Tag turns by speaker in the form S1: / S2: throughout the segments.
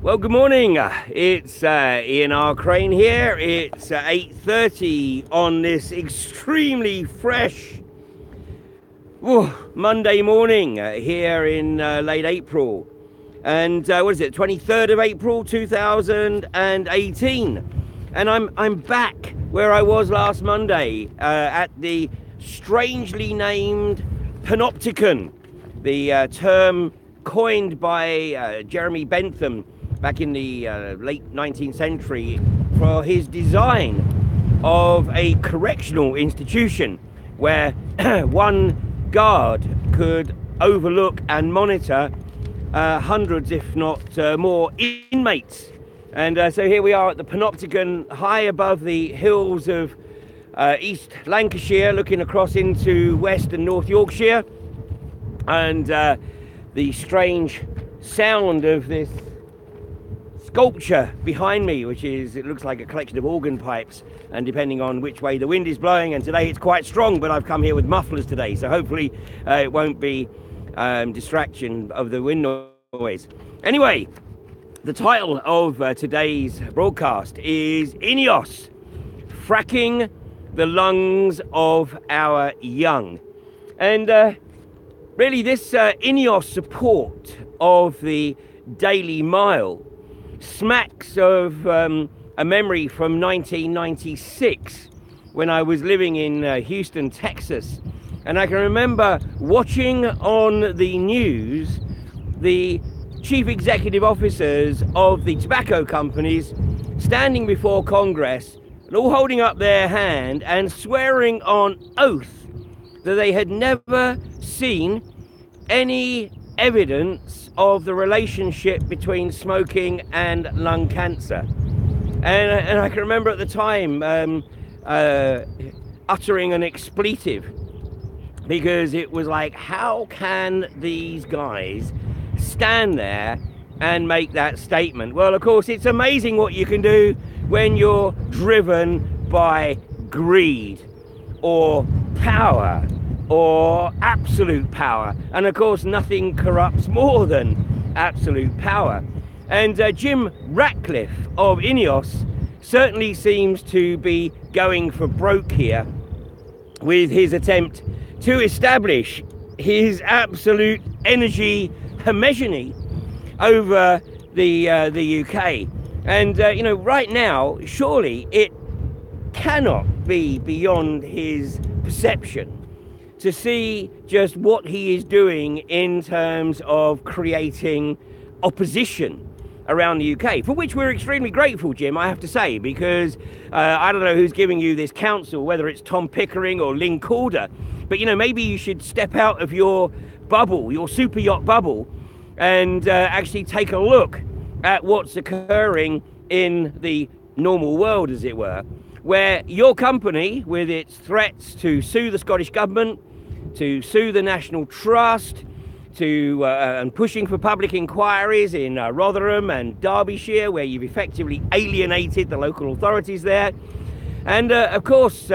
S1: Well, good morning. It's Ian R. Crane here. It's 8:30 on this extremely fresh Monday morning here in late April. And what is it, 23rd of April 2018. And I'm back where I was last Monday at the strangely named Panopticon, the term coined by Jeremy Bentham back in the late 19th century for his design of a correctional institution where one guard could overlook and monitor hundreds, if not more, inmates. And so here we are at the Panopticon, high above the hills of East Lancashire, looking across into West and North Yorkshire. And the strange sound of this sculpture behind me, which is, it looks like a collection of organ pipes, and depending on which way the wind is blowing, and today it's quite strong, but I've come here with mufflers today, so hopefully it won't be distraction of the wind noise. Anyway, the title of today's broadcast is INEOS, Fracking the Lungs of Our Young. And really this INEOS support of the Daily Mile smacks of a memory from 1996 when I was living in Houston, Texas. And I can remember watching on the news the chief executive officers of the tobacco companies standing before Congress and all holding up their hand and swearing on oath that they had never seen any evidence of the relationship between smoking and lung cancer. And I can remember at the time uttering an expletive, because it was like, how can these guys stand there and make that statement? Well, of course, it's amazing what you can do when you're driven by greed or power or absolute power. And of course, nothing corrupts more than absolute power. And Jim Ratcliffe of INEOS certainly seems to be going for broke here with his attempt to establish his absolute energy hegemony over the UK. And you know, right now, surely it cannot be beyond his perception to see just what he is doing in terms of creating opposition around the UK, for which we're extremely grateful, Jim, I have to say, because I don't know who's giving you this counsel, whether it's Tom Pickering or Lynn Calder, but you know, maybe you should step out of your bubble, your super yacht bubble, and actually take a look at what's occurring in the normal world, as it were, where your company, with its threats to sue the Scottish government, to sue the National Trust, to and pushing for public inquiries in Rotherham and Derbyshire, where you've effectively alienated the local authorities there, and of course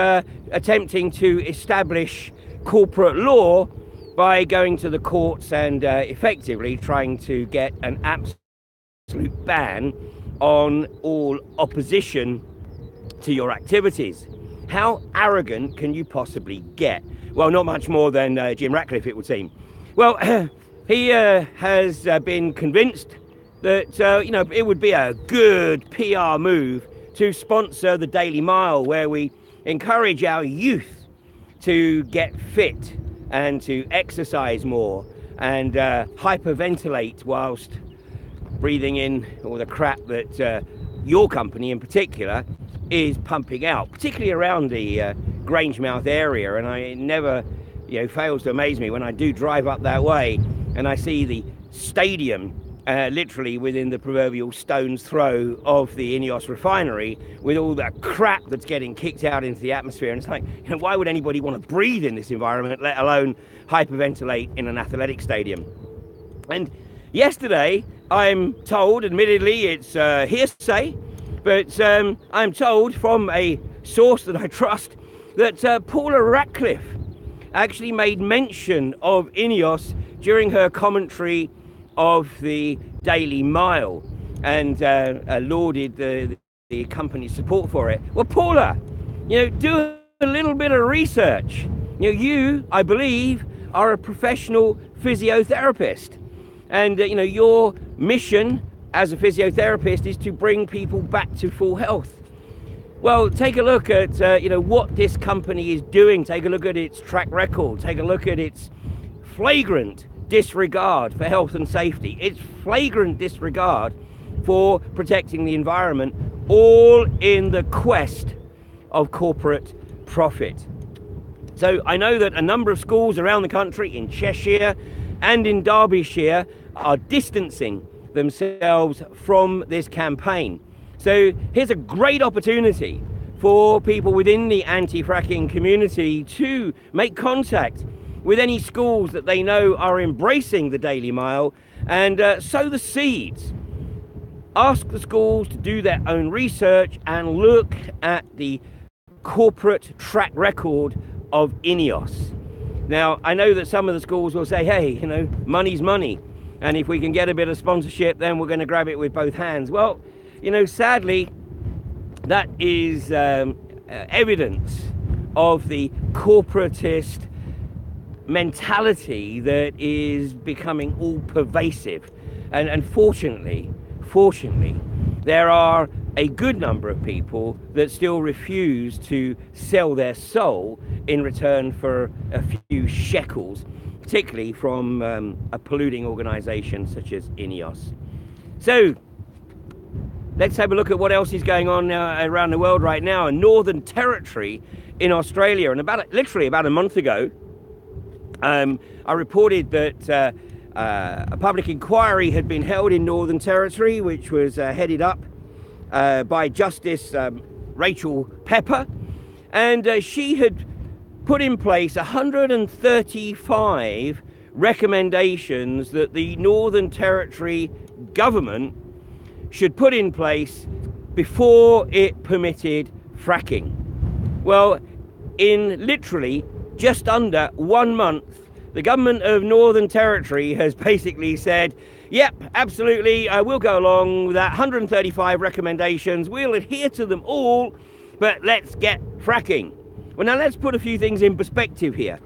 S1: attempting to establish corporate law by going to the courts and effectively trying to get an absolute ban on all opposition to your activities. How arrogant can you possibly get? Well, not much more than Jim Ratcliffe, it would seem. Well, he has been convinced that you know, it would be a good PR move to sponsor the Daily Mile, where we encourage our youth to get fit and to exercise more and hyperventilate whilst breathing in all the crap that your company in particular is pumping out, particularly around the Grangemouth area. And it never, you know, fails to amaze me when I do drive up that way and I see the stadium literally within the proverbial stone's throw of the INEOS refinery, with all that crap that's getting kicked out into the atmosphere. And it's like, you know, why would anybody want to breathe in this environment, let alone hyperventilate in an athletic stadium? And yesterday, I'm told, admittedly it's hearsay, but I'm told from a source that I trust that Paula Ratcliffe actually made mention of INEOS during her commentary of the Daily Mile. and lauded the company's support for it. Well, Paula, do a little bit of research. You, I believe, are a professional physiotherapist, and your mission as a physiotherapist is to bring people back to full health. Well, take a look at what this company is doing. Take a look at its track record. Take a look at its flagrant disregard for health and safety. Its flagrant disregard for protecting the environment, all in the quest of corporate profit. So I know that a number of schools around the country, in Cheshire and in Derbyshire, are distancing themselves from this campaign. So here's a great opportunity for people within the anti-fracking community to make contact with any schools that they know are embracing the Daily Mile and sow the seeds. Ask the schools to do their own research and look at the corporate track record of INEOS. Now, I know that some of the schools will say, hey, money's money, and if we can get a bit of sponsorship, then we're going to grab it with both hands. Well, sadly, that is evidence of the corporatist mentality that is becoming all pervasive. And fortunately, there are a good number of people that still refuse to sell their soul in return for a few shekels, particularly from a polluting organization such as INEOS. So let's have a look at what else is going on around the world right now. In Northern Territory in Australia, and literally about a month ago, I reported that a public inquiry had been held in Northern Territory, which was headed up by Justice Rachel Pepper, and she had put in place 135 recommendations that the Northern Territory government should put in place before it permitted fracking. Well, in literally just under 1 month, the government of Northern Territory has basically said, yep, absolutely, we'll go along with that 135 recommendations, we'll adhere to them all, but let's get fracking. Well, now let's put a few things in perspective here.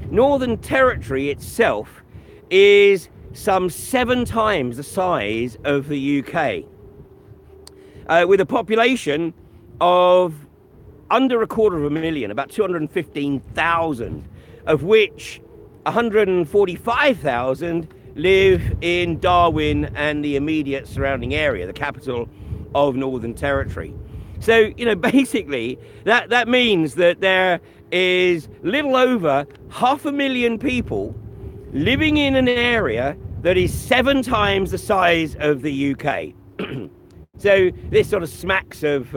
S1: Northern Territory itself is some 7 times the size of the UK, with a population of under 250,000, about 215,000, of which 145,000 live in Darwin and the immediate surrounding area, the capital of Northern Territory. So, basically, that means that there is little over 500,000 people living in an area that is 7 times the size of the UK. So this sort of smacks of,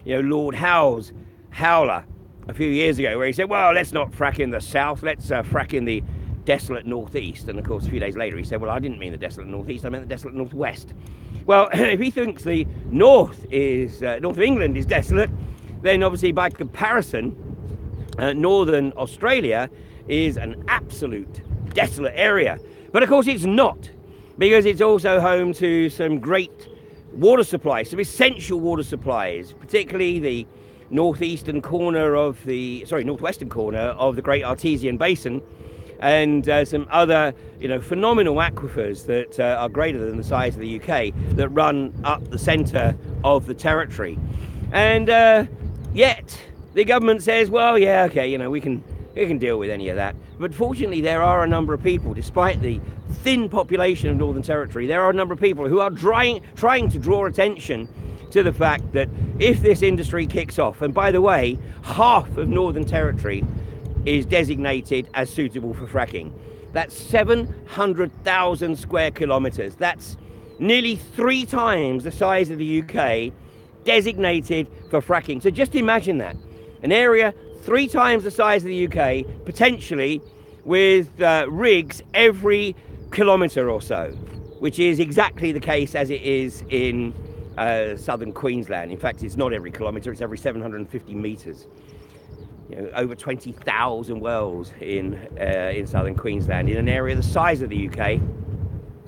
S1: Lord Howe's howler a few years ago, where he said, well, let's not frack in the south, let's frack in the desolate northeast. And of course, a few days later, he said, well, I didn't mean the desolate northeast, I meant the desolate northwest. Well, if he thinks the north of England is desolate, then obviously by comparison, northern Australia is an absolute desolate area. But of course it's not, because it's also home to some great water supplies, some essential water supplies, particularly the northwestern corner of the Great Artesian Basin, and some other, phenomenal aquifers that are greater than the size of the UK that run up the centre of the territory. And yet the government says, well, yeah, okay, we can deal with any of that. But fortunately, there are a number of people, despite the thin population of Northern Territory, there are a number of people who are trying to draw attention to the fact that if this industry kicks off, and by the way, half of Northern Territory is designated as suitable for fracking. That's 700,000 square kilometres. That's nearly 3 times the size of the UK designated for fracking. So just imagine that. An area 3 times the size of the UK, potentially with rigs every kilometre or so, which is exactly the case as it is in southern Queensland. In fact, it's not every kilometre, it's every 750 metres. Over 20,000 wells in southern Queensland, in an area the size of the UK,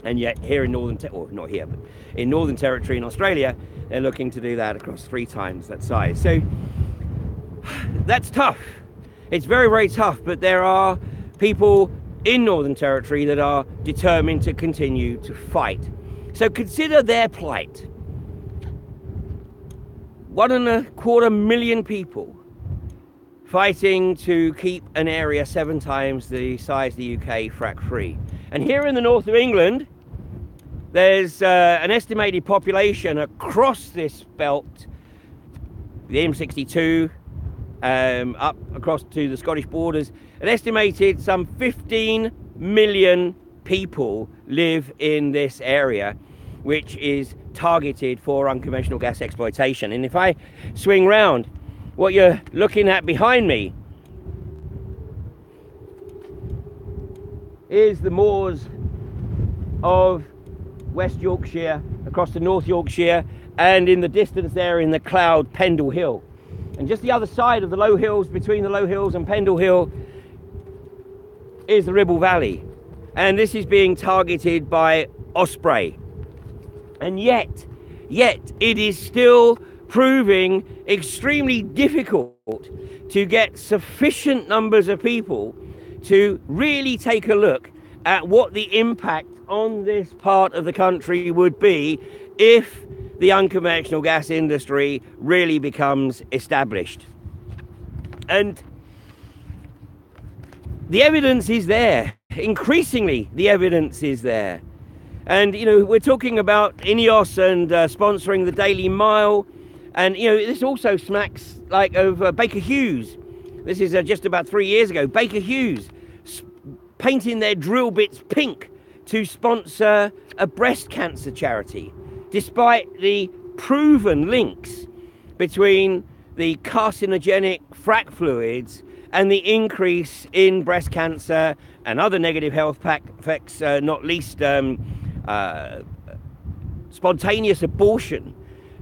S1: And yet here in not here, but in Northern Territory in Australia, they're looking to do that across 3 times that size. So that's tough. It's very, very tough, but there are people in Northern Territory that are determined to continue to fight. So consider their plight. 1.25 million people fighting to keep an area 7 times the size of the UK frack free. And here in the north of England, there's an estimated population across this belt, the M62, up across to the Scottish borders. An estimated some 15 million people live in this area, which is targeted for unconventional gas exploitation. And if I swing round, what you're looking at behind me is the moors of West Yorkshire, across to North Yorkshire, and in the distance there in the cloud, Pendle Hill. And just the other side of the low hills, between the low hills and Pendle Hill, is the Ribble Valley. And this is being targeted by Osprey. And yet it is still proving extremely difficult to get sufficient numbers of people to really take a look at what the impact on this part of the country would be if the unconventional gas industry really becomes established. And the evidence is there. Increasingly, the evidence is there. And, you know, we're talking about INEOS and sponsoring the Daily Mile. And, you know, this also smacks like of Baker Hughes. This is just about 3 years ago. Baker Hughes painting their drill bits pink to sponsor a breast cancer charity, despite the proven links between the carcinogenic frack fluids and the increase in breast cancer and other negative health effects, not least spontaneous abortion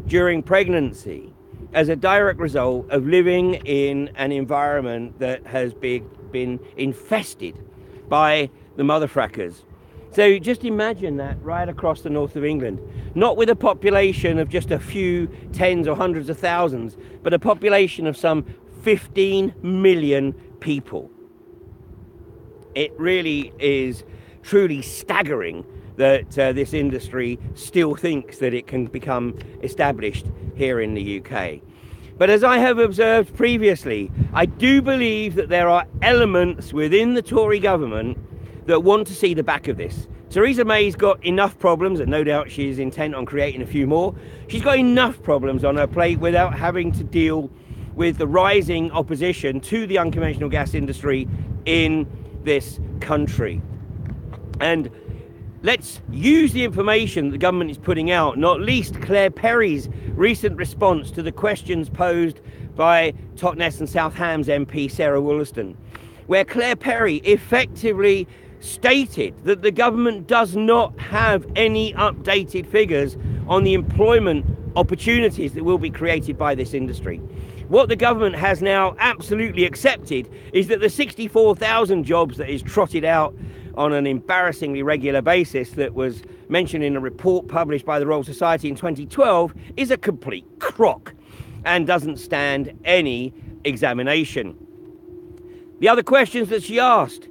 S1: during pregnancy, as a direct result of living in an environment that has been infested by the mother frackers. So just imagine that right across the north of England, not with a population of just a few tens or hundreds of thousands, but a population of some 15 million people. It really is truly staggering that this industry still thinks that it can become established here in the UK. But as I have observed previously, I do believe that there are elements within the Tory government that want to see the back of this. Theresa May's got enough problems, and no doubt she's intent on creating a few more. She's got enough problems on her plate without having to deal with the rising opposition to the unconventional gas industry in this country. And let's use the information that the government is putting out, not least Claire Perry's recent response to the questions posed by Totnes and South Hams MP Sarah Wollaston, where Claire Perry effectively stated that the government does not have any updated figures on the employment opportunities that will be created by this industry. What the government has now absolutely accepted is that the 64,000 jobs that is trotted out on an embarrassingly regular basis that was mentioned in a report published by the Royal Society in 2012 is a complete crock and doesn't stand any examination. The other questions that she asked: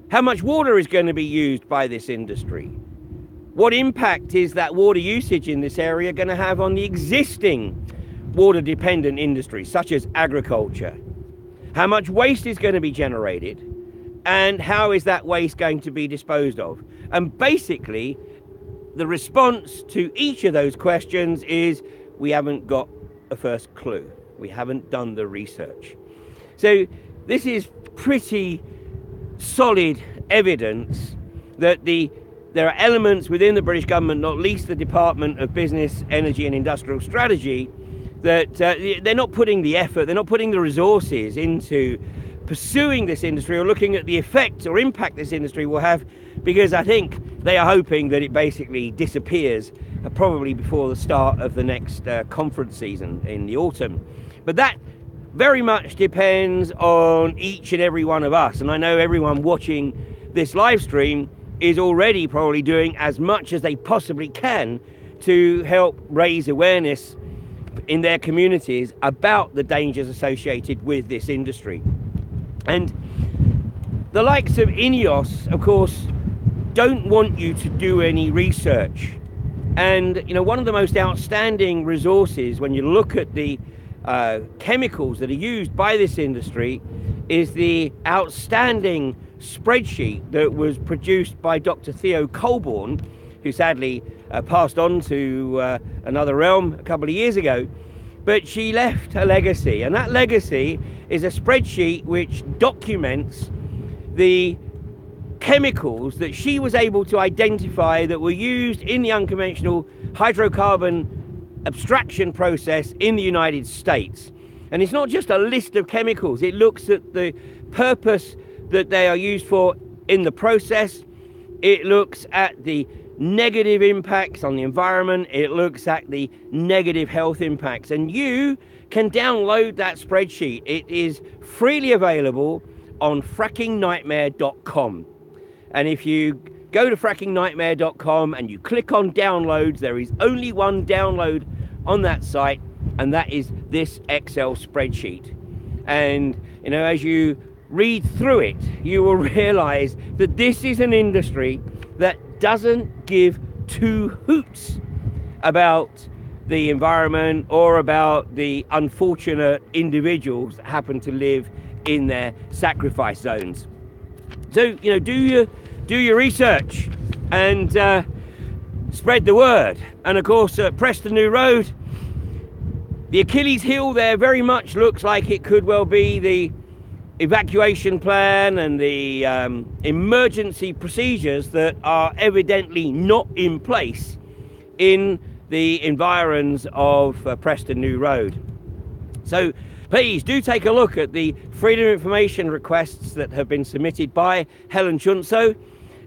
S1: how much water is going to be used by this industry? What impact is that water usage in this area going to have on the existing water-dependent industries, such as agriculture? How much waste is going to be generated? And how is that waste going to be disposed of? And basically, the response to each of those questions is, we haven't got a first clue. We haven't done the research. So this is pretty solid evidence that there are elements within the British government, not least the Department of Business, Energy and Industrial Strategy, that they're not putting the effort, they're not putting the resources into pursuing this industry or looking at the effect or impact this industry will have, because I think they are hoping that it basically disappears probably before the start of the next conference season in the autumn. But that very much depends on each and every one of us, and I know everyone watching this live stream is already probably doing as much as they possibly can to help raise awareness in their communities about the dangers associated with this industry. And the likes of INEOS, of course, don't want you to do any research. And you know, one of the most outstanding resources when you look at the chemicals that are used by this industry is the outstanding spreadsheet that was produced by Dr. Theo Colborn, who sadly passed on to another realm a couple of years ago. But she left a legacy, and that legacy is a spreadsheet which documents the chemicals that she was able to identify that were used in the unconventional hydrocarbon abstraction process in the United States. And it's not just a list of chemicals, it looks at the purpose that they are used for in the process, it looks at the negative impacts on the environment, it looks at the negative health impacts, and you can download that spreadsheet. It is freely available on frackingnightmare.com. And if you go to frackingnightmare.com and you click on downloads, there is only one download on that site, and that is this Excel spreadsheet. And you know, as you read through it, you will realize that this is an industry that doesn't give two hoots about the environment or about the unfortunate individuals that happen to live in their sacrifice zones. So, you know, do your research and spread the word. And of course, at Preston New Road, the Achilles heel there very much looks like it could well be the evacuation plan and the emergency procedures that are evidently not in place in the environs of Preston New Road. So please do take a look at the Freedom of Information requests that have been submitted by Helen Chunso,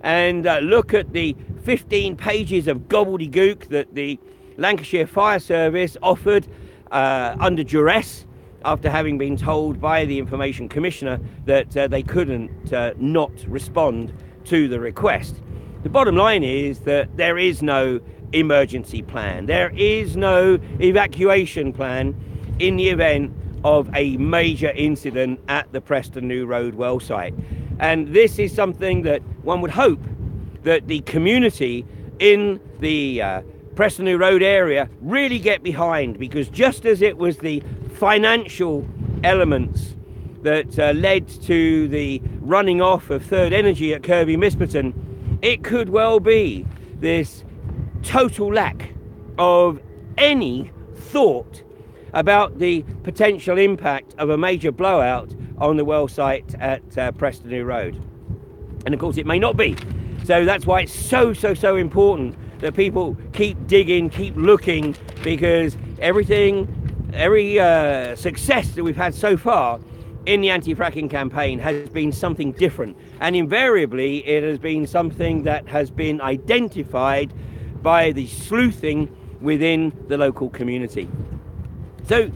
S1: and look at the 15 pages of gobbledygook that the Lancashire Fire Service offered under duress, after having been told by the Information Commissioner that they couldn't not respond to the request. The bottom line is that there is no emergency plan. There is no evacuation plan in the event of a major incident at the Preston New Road well site. And this is something that one would hope that the community in the Preston New Road area really get behind, because just as it was the financial elements that led to the running off of Third Energy at Kirby Misperton, it could well be this total lack of any thought about the potential impact of a major blowout on the well site at Preston New Road. And of course it may not be. So that's why it's so important that people keep digging, keep looking, because every success that we've had so far in the anti-fracking campaign has been something different, and invariably it has been something that has been identified by the sleuthing within the local community. So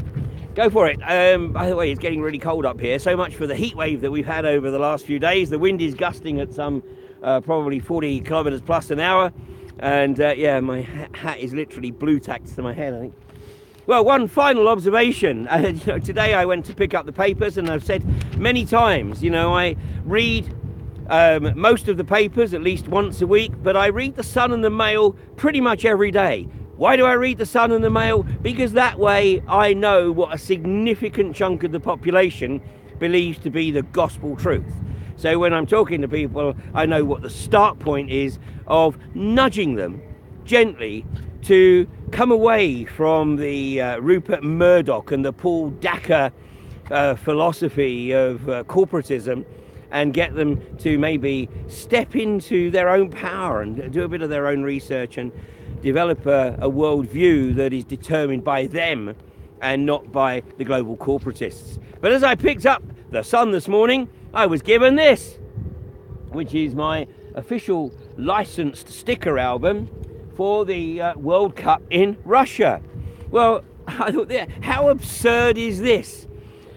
S1: go for it. By the way, it's getting really cold up here. So much for the heat wave that we've had over the last few days. The wind is gusting at some probably 40 kilometers plus an hour. And yeah, my hat is literally blue tacked to my head, I think. Well, one final observation. You know, today I went to pick up the papers, and I've said many times, you know, I read most of the papers at least once a week, but I read the Sun and the Mail pretty much every day. Why do I read the Sun and the Mail? Because that way I know what a significant chunk of the population believes to be the gospel truth. So when I'm talking to people, I know what the start point is of nudging them gently to come away from the Rupert Murdoch and the Paul Dacker philosophy of corporatism, and get them to maybe step into their own power and do a bit of their own research and develop a worldview that is determined by them and not by the global corporatists. But as I picked up the Sun this morning, I was given this, which is my official licensed sticker album for the World Cup in Russia. Well, I thought, how absurd is this?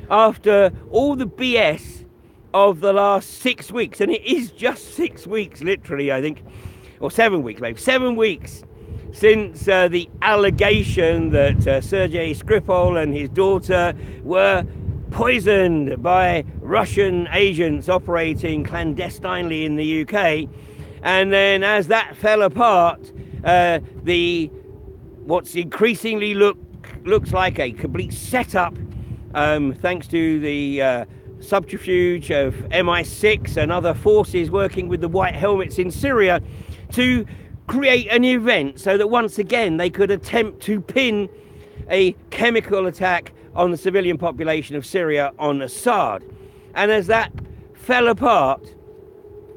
S1: After all the BS of the last 6 weeks, and it is just 6 weeks, literally, I think, or 7 weeks, maybe 7 weeks since the allegation that Sergei Skripal and his daughter were poisoned by Russian agents operating clandestinely in the UK. And then as that fell apart, what's increasingly looks like a complete setup, thanks to the subterfuge of MI6 and other forces working with the white helmets in Syria to create an event so that once again they could attempt to pin a chemical attack on the civilian population of Syria on Assad. And as that fell apart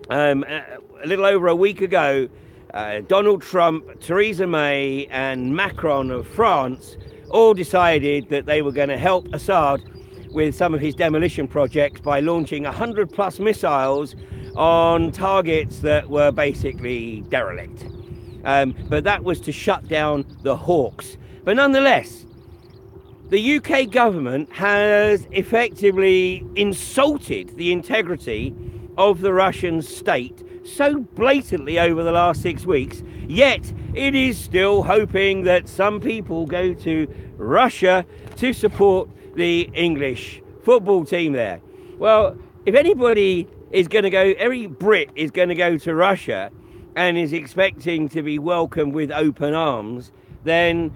S1: a little over a week ago, Donald Trump, Theresa May and Macron of France all decided that they were going to help Assad with some of his demolition projects by launching 100+ missiles on targets that were basically derelict. But that was to shut down the hawks. But nonetheless, the UK government has effectively insulted the integrity of the Russian state so blatantly over the last 6 weeks, yet it is still hoping that some people go to Russia to support the English football team there. Well, if anybody is going to go, every Brit is going to go to Russia and is expecting to be welcomed with open arms, then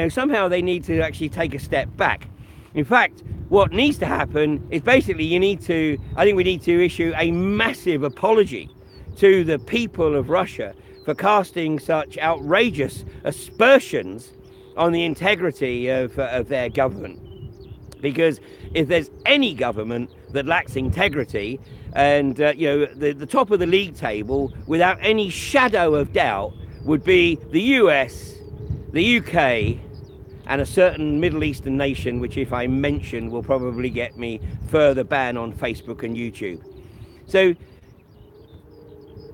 S1: somehow they need to actually take a step back. In fact, what needs to happen is basically I think we need to issue a massive apology to the people of Russia for casting such outrageous aspersions on the integrity of their government. Because if there's any government that lacks integrity, and the top of the league table, without any shadow of doubt, would be the US, the UK, and a certain Middle Eastern nation, which if I mention will probably get me further ban on Facebook and YouTube. So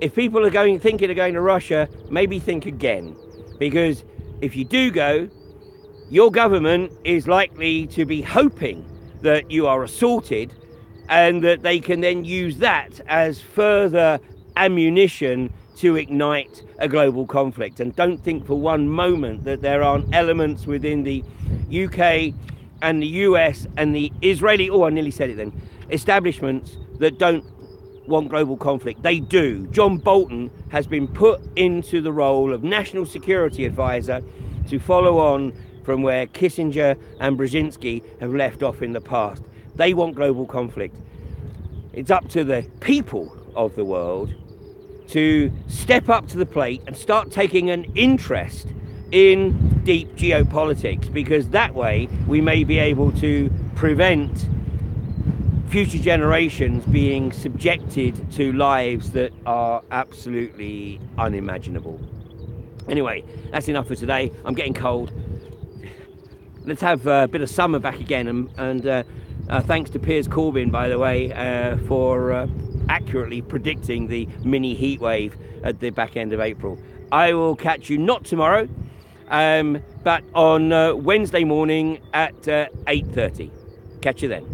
S1: if people are thinking of going to Russia, maybe think again, because if you do go, your government is likely to be hoping that you are assaulted and that they can then use that as further ammunition to ignite a global conflict. And don't think for one moment that there aren't elements within the UK and the US and the Israeli, I nearly said it then, establishments that don't want global conflict. They do. John Bolton has been put into the role of National Security Advisor to follow on from where Kissinger and Brzezinski have left off in the past. They want global conflict. It's up to the people of the world to step up to the plate and start taking an interest in deep geopolitics, because that way we may be able to prevent future generations being subjected to lives that are absolutely unimaginable. Anyway, that's enough for today. I'm getting cold. Let's have a bit of summer back again, and thanks to Piers Corbyn, by the way, for accurately predicting the mini heat wave at the back end of April. I will catch you not tomorrow, but on Wednesday morning at 8:30. Catch you then.